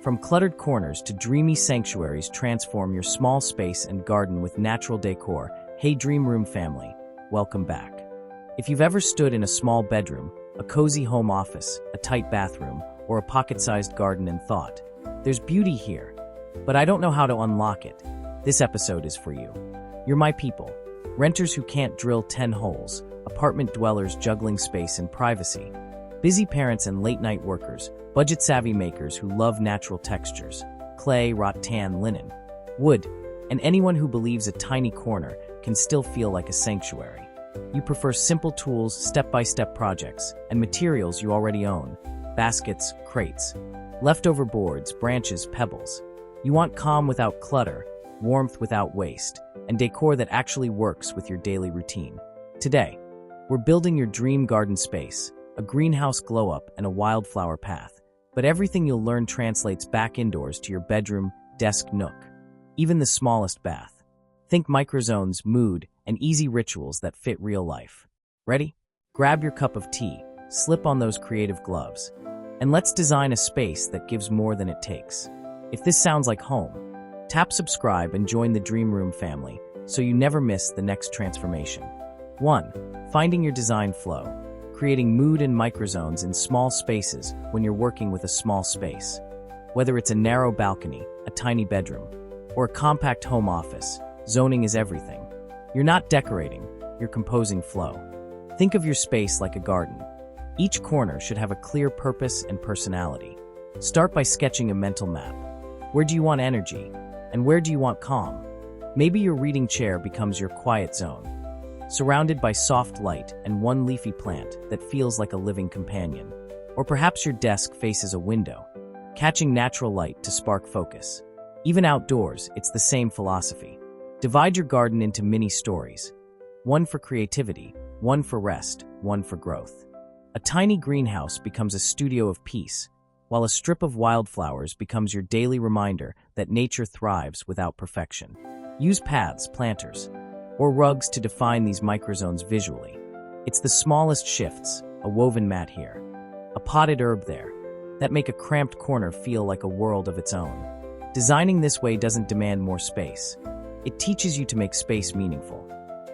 From cluttered corners to dreamy sanctuaries, transform your small space and garden with natural decor. Hey Dream Room family, welcome back. If you've ever stood in a small bedroom, a cozy home office, a tight bathroom, or a pocket-sized garden and thought, there's beauty here, but I don't know how to unlock it, this episode is for you. You're my people, renters who can't drill 10 holes, apartment dwellers juggling space and privacy, busy parents and late-night workers, budget-savvy makers who love natural textures, clay, rattan, linen, wood, and anyone who believes a tiny corner can still feel like a sanctuary. You prefer simple tools, step-by-step projects, and materials you already own, baskets, crates, leftover boards, branches, pebbles. You want calm without clutter, warmth without waste, and decor that actually works with your daily routine. Today, we're building your dream garden space, a greenhouse glow-up and a wildflower path. But everything you'll learn translates back indoors to your bedroom, desk nook, even the smallest bath. Think microzones, mood, and easy rituals that fit real life. Ready? Grab your cup of tea, slip on those creative gloves, and let's design a space that gives more than it takes. If this sounds like home, tap subscribe and join the Dream Room family so you never miss the next transformation. 1. Finding your design flow. Creating mood and microzones in small spaces when you're working with a small space. Whether it's a narrow balcony, a tiny bedroom, or a compact home office, zoning is everything. You're not decorating, you're composing flow. Think of your space like a garden. Each corner should have a clear purpose and personality. Start by sketching a mental map. Where do you want energy? And where do you want calm? Maybe your reading chair becomes your quiet zone, surrounded by soft light and one leafy plant that feels like a living companion. Or perhaps your desk faces a window, catching natural light to spark focus. Even outdoors, it's the same philosophy. Divide your garden into mini stories. One for creativity, one for rest, one for growth. A tiny greenhouse becomes a studio of peace, while a strip of wildflowers becomes your daily reminder that nature thrives without perfection. Use paths, planters, or rugs to define these microzones visually. It's the smallest shifts, a woven mat here, a potted herb there, that make a cramped corner feel like a world of its own. Designing this way doesn't demand more space. It teaches you to make space meaningful.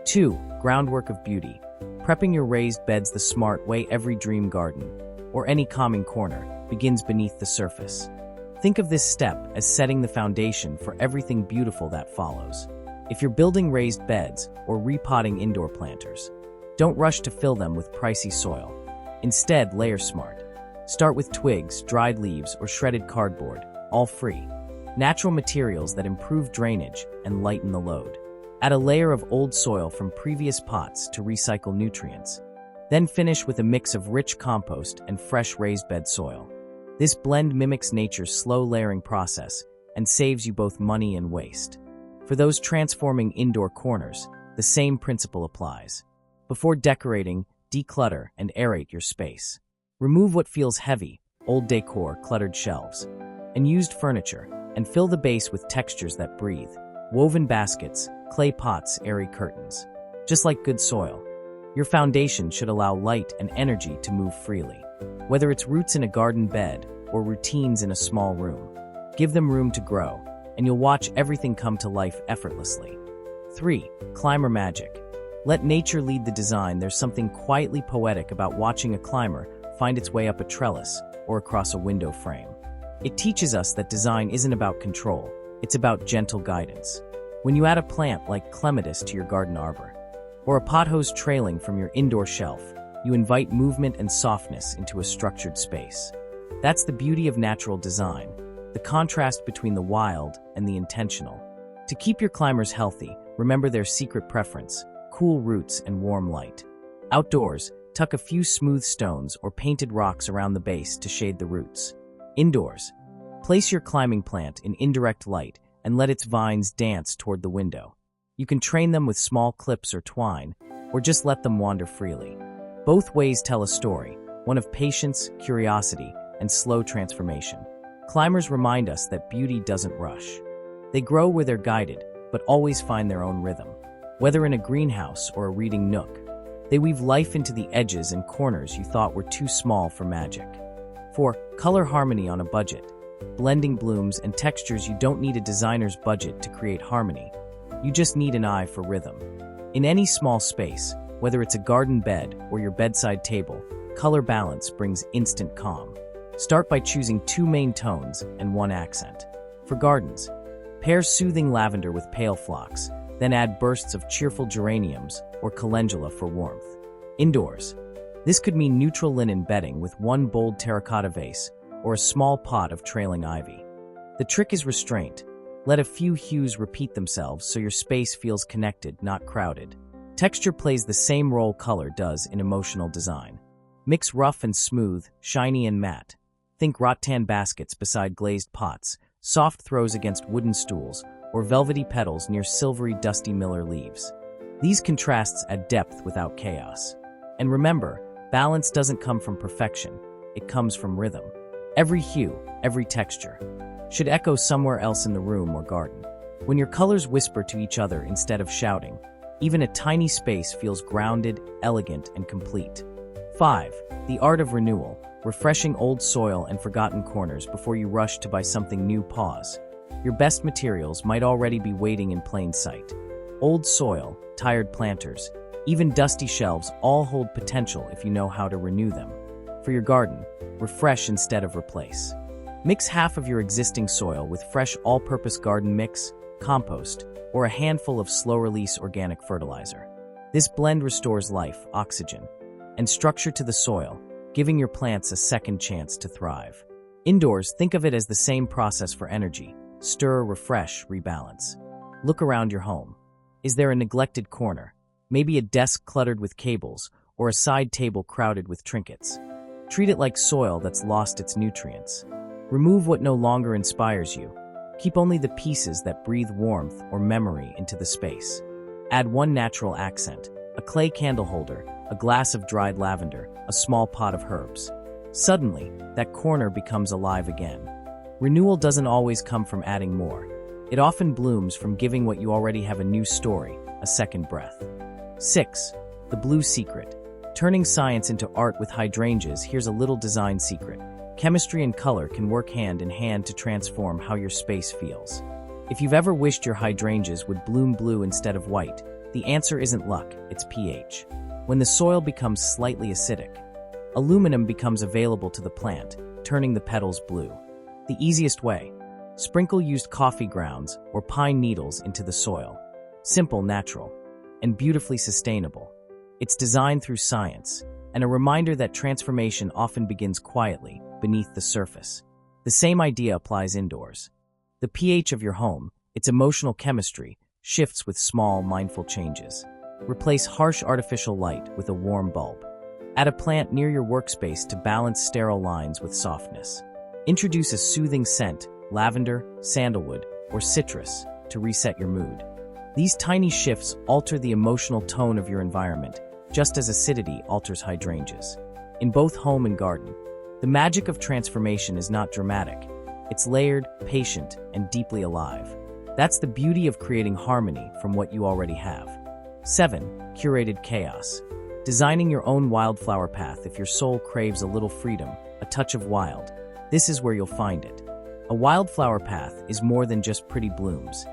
2. Groundwork of beauty. Prepping your raised beds the smart way. Every dream garden, or any calming corner, begins beneath the surface. Think of this step as setting the foundation for everything beautiful that follows. If you're building raised beds or repotting indoor planters, don't rush to fill them with pricey soil. Instead, layer smart. Start with twigs, dried leaves, or shredded cardboard, all free. Natural materials that improve drainage and lighten the load. Add a layer of old soil from previous pots to recycle nutrients. Then finish with a mix of rich compost and fresh raised bed soil. This blend mimics nature's slow layering process and saves you both money and waste. For those transforming indoor corners, the same principle applies. Before decorating, declutter and aerate your space. Remove what feels heavy, old decor, cluttered shelves, and used furniture, and fill the base with textures that breathe. Woven baskets, clay pots, airy curtains. Just like good soil, your foundation should allow light and energy to move freely. Whether it's roots in a garden bed or routines in a small room, give them room to grow, and you'll watch everything come to life effortlessly. 3. Climber magic. Let nature lead the design. There's something quietly poetic about watching a climber find its way up a trellis or across a window frame. It teaches us that design isn't about control, it's about gentle guidance. When you add a plant like clematis to your garden arbor, or a pothose trailing from your indoor shelf, you invite movement and softness into a structured space. That's the beauty of natural design, the contrast between the wild and the intentional. To keep your climbers healthy, remember their secret preference: cool roots and warm light. Outdoors, tuck a few smooth stones or painted rocks around the base to shade the roots. Indoors, place your climbing plant in indirect light and let its vines dance toward the window. You can train them with small clips or twine, or just let them wander freely. Both ways tell a story, one of patience, curiosity, and slow transformation. Climbers remind us that beauty doesn't rush. They grow where they're guided, but always find their own rhythm. Whether in a greenhouse or a reading nook, they weave life into the edges and corners you thought were too small for magic. 4. Color harmony on a budget. blending blooms and textures. You don't need a designer's budget to create harmony. You just need an eye for rhythm. In any small space, whether it's a garden bed or your bedside table, color balance brings instant calm. Start by choosing 2 main tones and 1 accent. For gardens, pair soothing lavender with pale phlox, then add bursts of cheerful geraniums or calendula for warmth. Indoors, this could mean neutral linen bedding with 1 bold terracotta vase or a small pot of trailing ivy. The trick is restraint. Let a few hues repeat themselves so your space feels connected, not crowded. Texture plays the same role color does in emotional design. Mix rough and smooth, shiny and matte. Think rattan baskets beside glazed pots, soft throws against wooden stools, or velvety petals near silvery, dusty Miller leaves. These contrasts add depth without chaos. And remember, balance doesn't come from perfection, it comes from rhythm. Every hue, every texture, should echo somewhere else in the room or garden. When your colors whisper to each other instead of shouting, even a tiny space feels grounded, elegant, and complete. 5. The art of renewal. Refreshing old soil and forgotten corners before you rush to buy something new. Pause. Your best materials might already be waiting in plain sight. Old soil, tired planters, even dusty shelves all hold potential if you know how to renew them. For your garden, refresh instead of replace. Mix half of your existing soil with fresh all-purpose garden mix, compost, or a handful of slow-release organic fertilizer. This blend restores life, oxygen, and structure to the soil, giving your plants a second chance to thrive. Indoors, think of it as the same process for energy. Stir, refresh, rebalance. Look around your home. Is there a neglected corner? Maybe a desk cluttered with cables, or a side table crowded with trinkets. Treat it like soil that's lost its nutrients. Remove what no longer inspires you. Keep only the pieces that breathe warmth or memory into the space. Add 1 natural accent, a clay candle holder, a glass of dried lavender, a small pot of herbs. Suddenly, that corner becomes alive again. Renewal doesn't always come from adding more. It often blooms from giving what you already have a new story, a second breath. 6. The blue secret. Turning science into art with hydrangeas. Here's a little design secret. Chemistry and color can work hand in hand to transform how your space feels. If you've ever wished your hydrangeas would bloom blue instead of white, the answer isn't luck, it's pH. When the soil becomes slightly acidic, aluminum becomes available to the plant, turning the petals blue. The easiest way: sprinkle used coffee grounds or pine needles into the soil. Simple, natural, and beautifully sustainable. It's designed through science, and a reminder that transformation often begins quietly, beneath the surface. The same idea applies indoors. The pH of your home, its emotional chemistry, shifts with small, mindful changes. Replace harsh artificial light with a warm bulb. Add a plant near your workspace to balance sterile lines with softness. Introduce a soothing scent, lavender, sandalwood, or citrus, to reset your mood. These tiny shifts alter the emotional tone of your environment, just as acidity alters hydrangeas. In both home and garden, the magic of transformation is not dramatic. It's layered, patient, and deeply alive. That's the beauty of creating harmony from what you already have. 7. Curated chaos. Designing your own wildflower path. If your soul craves a little freedom, a touch of wild, this is where you'll find it. A wildflower path is more than just pretty blooms.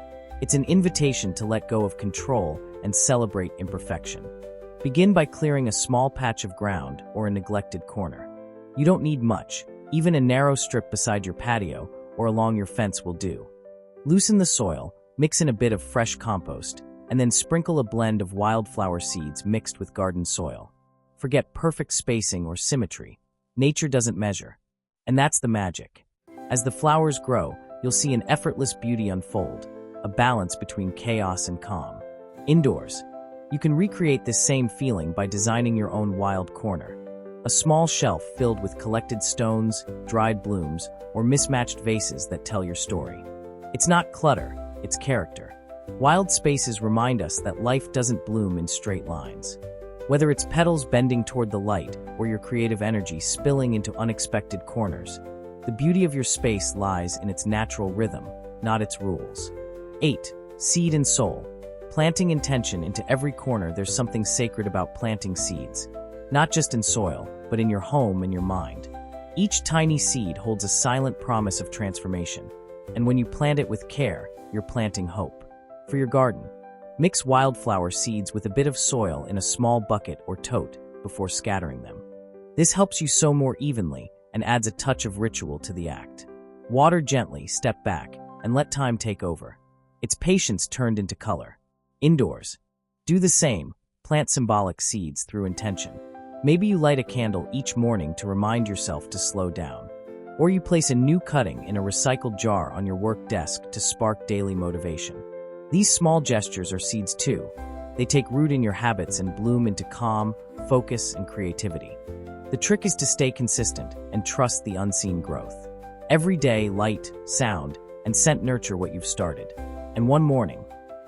It's an invitation to let go of control and celebrate imperfection. Begin by clearing a small patch of ground or a neglected corner. You don't need much. Even a narrow strip beside your patio or along your fence will do. Loosen the soil, mix in a bit of fresh compost, and then sprinkle a blend of wildflower seeds mixed with garden soil. Forget perfect spacing or symmetry. Nature doesn't measure. And that's the magic. As the flowers grow, you'll see an effortless beauty unfold, a balance between chaos and calm. Indoors, you can recreate this same feeling by designing your own wild corner. A small shelf filled with collected stones, dried blooms, or mismatched vases that tell your story. It's not clutter, it's character. Wild spaces remind us that life doesn't bloom in straight lines. Whether it's petals bending toward the light or your creative energy spilling into unexpected corners, the beauty of your space lies in its natural rhythm, not its rules. 8. Seed and soul. Planting intention into every corner. There's something sacred about planting seeds. Not just in soil, but in your home and your mind. Each tiny seed holds a silent promise of transformation, and when you plant it with care, you're planting hope. For your garden, mix wildflower seeds with a bit of soil in a small bucket or tote before scattering them. This helps you sow more evenly and adds a touch of ritual to the act. Water gently, step back, and let time take over. It's patience turned into color. Indoors, do the same, plant symbolic seeds through intention. Maybe you light a candle each morning to remind yourself to slow down. Or you place a new cutting in a recycled jar on your work desk to spark daily motivation. These small gestures are seeds too. They take root in your habits and bloom into calm, focus, and creativity. The trick is to stay consistent and trust the unseen growth. Every day, light, sound, and scent nurture what you've started. And one morning,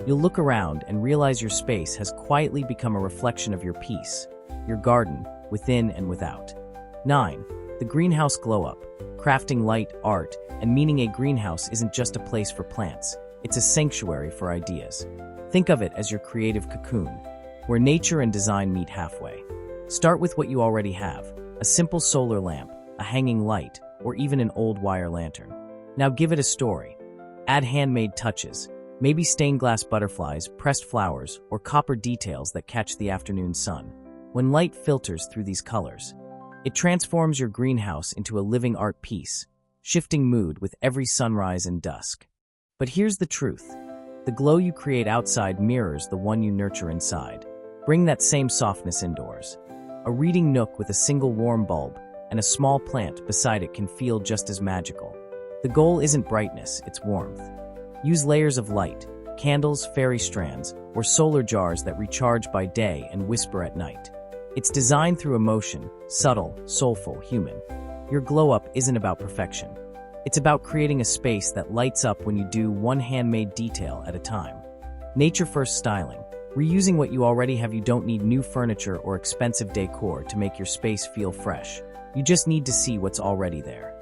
you'll look around and realize your space has quietly become a reflection of your peace, your garden, within and without. 9. The greenhouse glow-up. Crafting light, art, and meaning. A greenhouse isn't just a place for plants, it's a sanctuary for ideas. Think of it as your creative cocoon, where nature and design meet halfway. Start with what you already have, a simple solar lamp, a hanging light, or even an old wire lantern. Now give it a story. Add handmade touches, maybe stained glass butterflies, pressed flowers, or copper details that catch the afternoon sun. When light filters through these colors, it transforms your greenhouse into a living art piece, shifting mood with every sunrise and dusk. But here's the truth. The glow you create outside mirrors the one you nurture inside. Bring that same softness indoors. A reading nook with a single warm bulb and a small plant beside it can feel just as magical. The goal isn't brightness, it's warmth. Use layers of light, candles, fairy strands, or solar jars that recharge by day and whisper at night. It's designed through emotion, subtle, soulful, human. Your glow-up isn't about perfection. It's about creating a space that lights up when you do one handmade detail at a time. Nature-first styling. Reusing what you already have. You don't need new furniture or expensive decor to make your space feel fresh. You just need to see what's already there.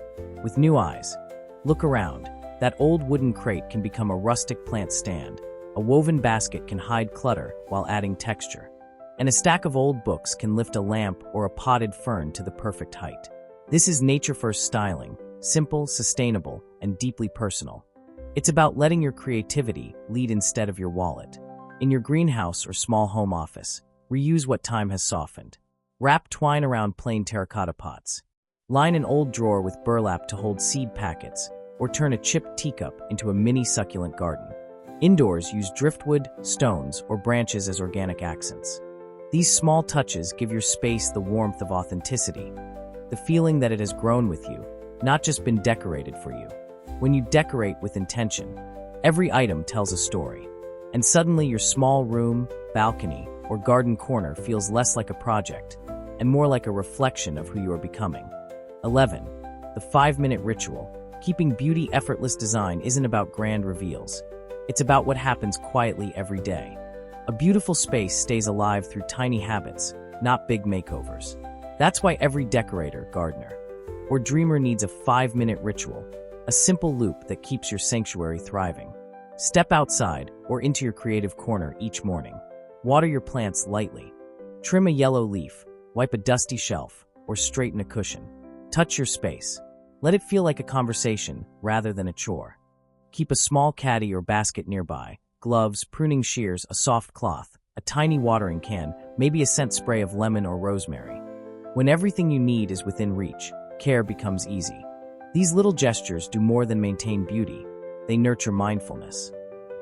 With new eyes, look around. That old wooden crate can become a rustic plant stand. A woven basket can hide clutter while adding texture. And a stack of old books can lift a lamp or a potted fern to the perfect height. This is nature-first styling, simple, sustainable, and deeply personal. It's about letting your creativity lead instead of your wallet. In your greenhouse or small home office, reuse what time has softened. Wrap twine around plain terracotta pots. Line an old drawer with burlap to hold seed packets, or turn a chipped teacup into a mini succulent garden. Indoors, use driftwood, stones, or branches as organic accents. These small touches give your space the warmth of authenticity, the feeling that it has grown with you, not just been decorated for you. When you decorate with intention, every item tells a story. And suddenly your small room, balcony, or garden corner feels less like a project and more like a reflection of who you are becoming. 11. The 5-minute ritual. Keeping beauty. Effortless design isn't about grand reveals. It's about what happens quietly every day. A beautiful space stays alive through tiny habits, not big makeovers. That's why every decorator, gardener, or dreamer needs a 5-minute ritual, a simple loop that keeps your sanctuary thriving. Step outside or into your creative corner each morning. Water your plants lightly. Trim a yellow leaf, wipe a dusty shelf, or straighten a cushion. Touch your space. Let it feel like a conversation rather than a chore. Keep a small caddy or basket nearby, gloves, pruning shears, a soft cloth, a tiny watering can, maybe a scent spray of lemon or rosemary. When everything you need is within reach, care becomes easy. These little gestures do more than maintain beauty. They nurture mindfulness.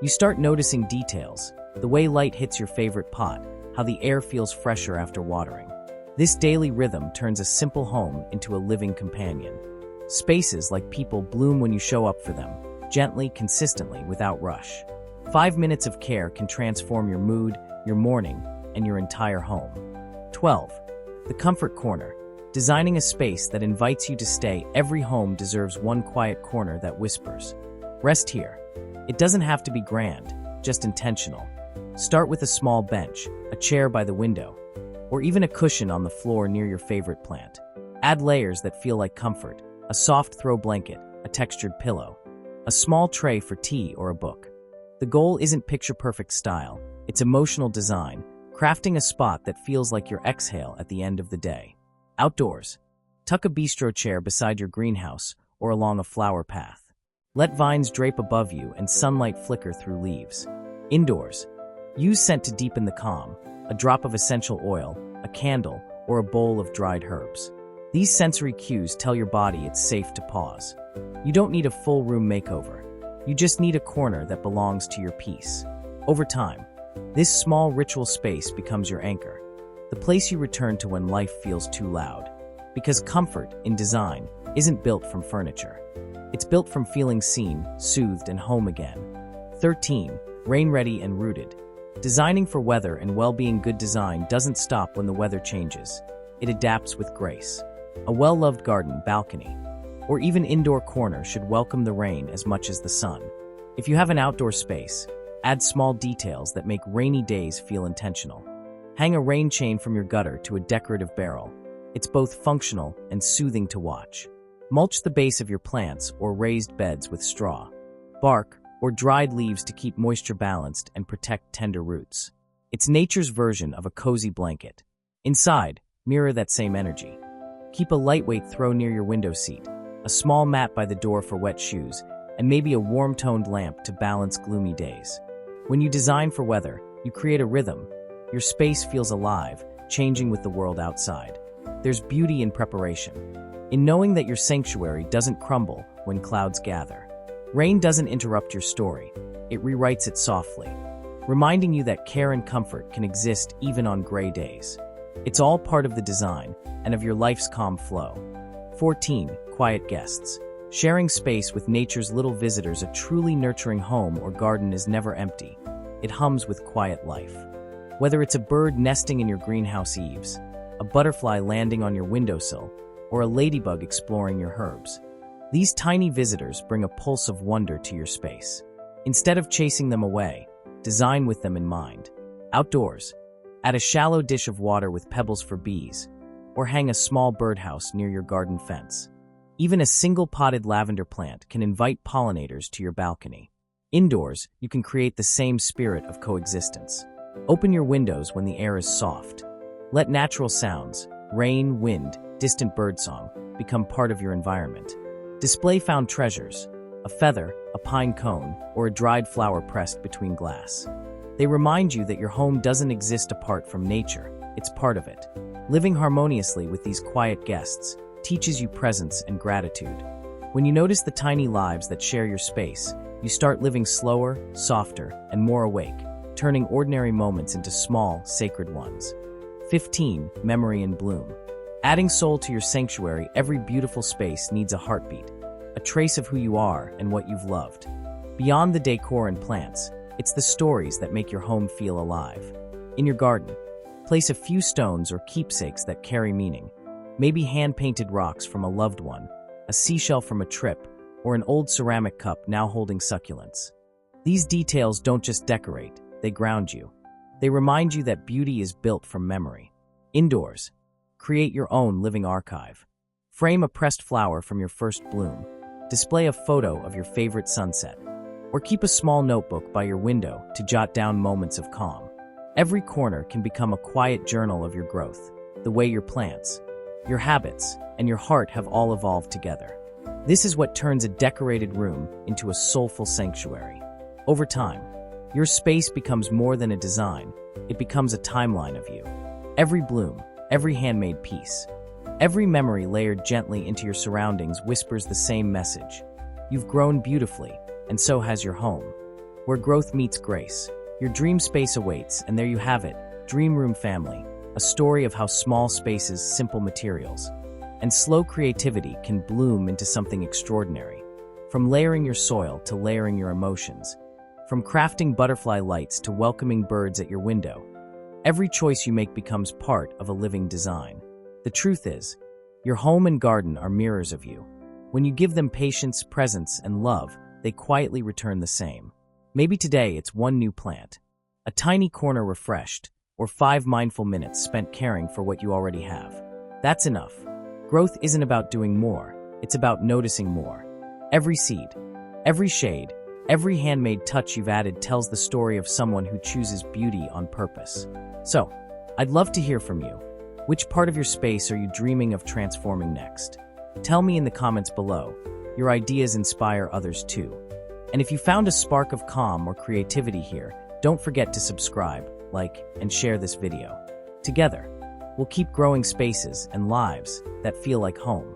You start noticing details, the way light hits your favorite pot, how the air feels fresher after watering. This daily rhythm turns a simple home into a living companion. Spaces like people bloom when you show up for them, gently, consistently, without rush. 5 minutes of care can transform your mood, your morning, and your entire home. 12. The comfort corner. Designing a space that invites you to stay. Every home deserves one quiet corner that whispers, "Rest here." It doesn't have to be grand, just intentional. Start with a small bench, a chair by the window, or even a cushion on the floor near your favorite plant. Add layers that feel like comfort, a soft throw blanket, a textured pillow, a small tray for tea or a book. The goal isn't picture-perfect style, it's emotional design, crafting a spot that feels like your exhale at the end of the day. Outdoors. Tuck a bistro chair beside your greenhouse or along a flower path. Let vines drape above you and sunlight flicker through leaves. Indoors, use scent to deepen the calm, a drop of essential oil, a candle, or a bowl of dried herbs. These sensory cues tell your body it's safe to pause. You don't need a full room makeover. You just need a corner that belongs to your peace. Over time, this small ritual space becomes your anchor, the place you return to when life feels too loud. Because comfort, in design, isn't built from furniture. It's built from feeling seen, soothed, and home again. 13. Rain-ready and rooted. Designing for weather and well-being. Good design doesn't stop when the weather changes. It adapts with grace. A well-loved garden, balcony, or even indoor corner should welcome the rain as much as the sun. If you have an outdoor space, add small details that make rainy days feel intentional. Hang a rain chain from your gutter to a decorative barrel. It's both functional and soothing to watch. Mulch the base of your plants or raised beds with straw, bark, or dried leaves to keep moisture balanced and protect tender roots. It's nature's version of a cozy blanket. Inside, mirror that same energy. Keep a lightweight throw near your window seat, a small mat by the door for wet shoes, and maybe a warm-toned lamp to balance gloomy days. When you design for weather, you create a rhythm. Your space feels alive, changing with the world outside. There's beauty in preparation, in knowing that your sanctuary doesn't crumble when clouds gather. Rain doesn't interrupt your story, it rewrites it softly, reminding you that care and comfort can exist even on gray days. It's all part of the design and of your life's calm flow. 14. Quiet guests. Sharing space with nature's little visitors. A truly nurturing home or garden is never empty. It hums with quiet life. Whether it's a bird nesting in your greenhouse eaves, a butterfly landing on your windowsill, or a ladybug exploring your herbs, these tiny visitors bring a pulse of wonder to your space. Instead of chasing them away, design with them in mind. Outdoors, add a shallow dish of water with pebbles for bees, or hang a small birdhouse near your garden fence. Even a single potted lavender plant can invite pollinators to your balcony. Indoors, you can create the same spirit of coexistence. Open your windows when the air is soft. Let natural sounds, rain, wind, distant birdsong, become part of your environment. Display found treasures, a feather, a pine cone, or a dried flower pressed between glass. They remind you that your home doesn't exist apart from nature, it's part of it. Living harmoniously with these quiet guests teaches you presence and gratitude. When you notice the tiny lives that share your space, you start living slower, softer, and more awake, turning ordinary moments into small, sacred ones. 15. Memory in bloom. Adding soul to your sanctuary. Every beautiful space needs a heartbeat, a trace of who you are and what you've loved. Beyond the decor and plants, it's the stories that make your home feel alive. In your garden, place a few stones or keepsakes that carry meaning. Maybe hand-painted rocks from a loved one, a seashell from a trip, or an old ceramic cup now holding succulents. These details don't just decorate, they ground you. They remind you that beauty is built from memory. Indoors, create your own living archive. Frame a pressed flower from your first bloom. Display a photo of your favorite sunset. Or keep a small notebook by your window to jot down moments of calm. Every corner can become a quiet journal of your growth, the way your plants, your habits, and your heart have all evolved together. This is what turns a decorated room into a soulful sanctuary. Over time, your space becomes more than a design, it becomes a timeline of you. Every bloom, every handmade piece, every memory layered gently into your surroundings whispers the same message. You've grown beautifully, and so has your home. Where growth meets grace, your dream space awaits, and there you have it, Dream Room Family, a story of how small spaces, simple materials, and slow creativity can bloom into something extraordinary. From layering your soil to layering your emotions, from crafting butterfly lights to welcoming birds at your window, every choice you make becomes part of a living design. The truth is, your home and garden are mirrors of you. When you give them patience, presence, and love, they quietly return the same. Maybe today it's one new plant, a tiny corner refreshed, or 5 mindful minutes spent caring for what you already have. That's enough. Growth isn't about doing more, it's about noticing more. Every seed, every shade, every handmade touch you've added tells the story of someone who chooses beauty on purpose. So, I'd love to hear from you. Which part of your space are you dreaming of transforming next? Tell me in the comments below. Your ideas inspire others too. And if you found a spark of calm or creativity here, don't forget to subscribe, like, and share this video. Together, we'll keep growing spaces and lives that feel like home.